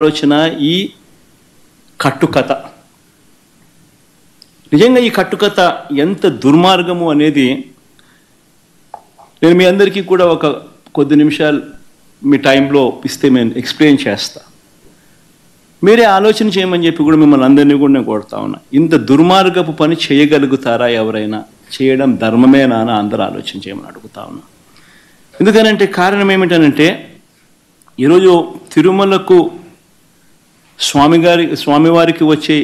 ఆలోచన ఈ కట్టుకథ నిజంగా ఈ కట్టుకథ ఎంత దుర్మార్గము అనేది నేను మీ అందరికీ కూడా ఒక కొద్ది నిమిషాలు మీ టైంలో ఇస్తే నేను ఎక్స్ప్లెయిన్ చేస్తా. మీరే ఆలోచన చేయమని చెప్పి కూడా మిమ్మల్ని అందరినీ కూడా నేను కోరుతా ఉన్నా. ఇంత దుర్మార్గపు పని చేయగలుగుతారా ఎవరైనా? చేయడం ధర్మమేనా అని అందరూ ఆలోచన చేయమని అడుగుతా ఉన్నా. ఎందుకనంటే కారణం ఏమిటనంటే ఈరోజు తిరుమలకు స్వామివారికి వచ్చే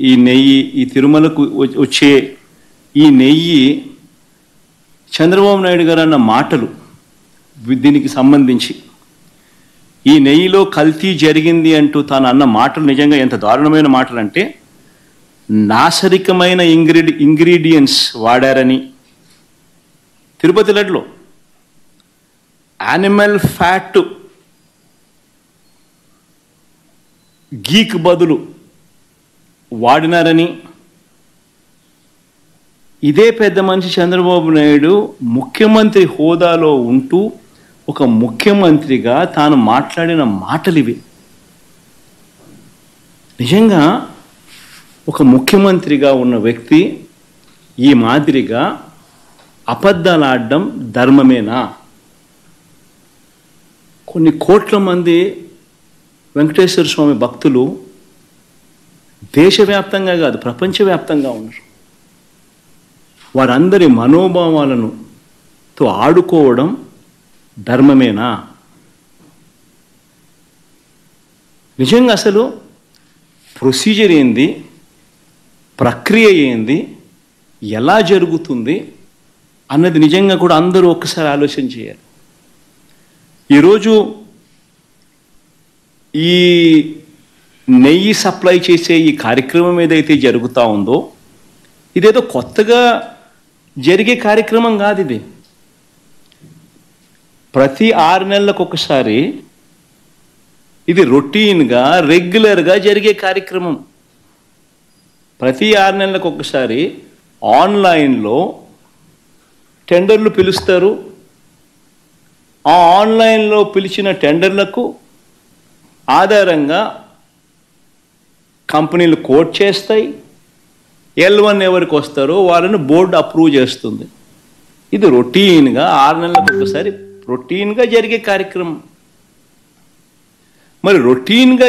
ఈ నెయ్యి, ఈ తిరుమలకు వచ్చే ఈ నెయ్యి చంద్రబాబు నాయుడు గారు అన్న మాటలు దీనికి సంబంధించి ఈ నెయ్యిలో కల్తీ జరిగింది అంటూ తాను అన్న మాటలు నిజంగా ఎంత దారుణమైన మాటలు అంటే నాశరికమైన ఇంగ్రీడియంట్స్ వాడారని, తిరుపతి లడ్డులో యానిమల్ ఫ్యాట్ గీక్ బదులు వాడినారని, ఇదే పెద్ద మనిషి చంద్రబాబు నాయుడు ముఖ్యమంత్రి హోదాలో ఉంటూ ఒక ముఖ్యమంత్రిగా తాను మాట్లాడిన మాటలు ఇవి. నిజంగా ఒక ముఖ్యమంత్రిగా ఉన్న వ్యక్తి ఈ మాదిరిగా అబద్ధాలు ఆడడం ధర్మమేనా? కొన్ని కోట్ల మంది వెంకటేశ్వర స్వామి భక్తులు దేశవ్యాప్తంగా కాదు ప్రపంచవ్యాప్తంగా ఉన్నారు. వారందరి మనోభావాలను ఆడుకోవడం ధర్మమేనా? నిజంగా అసలు ప్రొసీజర్ ఏంది, ప్రక్రియ ఏంది, ఎలా జరుగుతుంది అన్నది నిజంగా కూడా అందరూ ఒక్కసారి ఆలోచన చేయాలి. ఈరోజు ఈ నెయ్యి సప్లై చేసే ఈ కార్యక్రమం ఏదైతే జరుగుతూ ఉందో ఇదేదో కొత్తగా జరిగే కార్యక్రమం కాదు. ఇది ప్రతి 6 నెలలకు ఒకసారి ఇది రొటీన్గా రెగ్యులర్గా జరిగే కార్యక్రమం. ప్రతి 6 నెలలకు ఒకసారి ఆన్లైన్లో టెండర్లు పిలుస్తారు. ఆ ఆన్లైన్లో పిలిచిన టెండర్లకు ఆధారంగా కంపెనీలు కోట్ చేస్తాయి. L1 ఎవరికి వస్తారో వాళ్ళని బోర్డు అప్రూవ్ చేస్తుంది. ఇది రొటీన్గా 6 నెలలకు ఒకసారి రొటీన్గా జరిగే కార్యక్రమం. మరి రొటీన్గా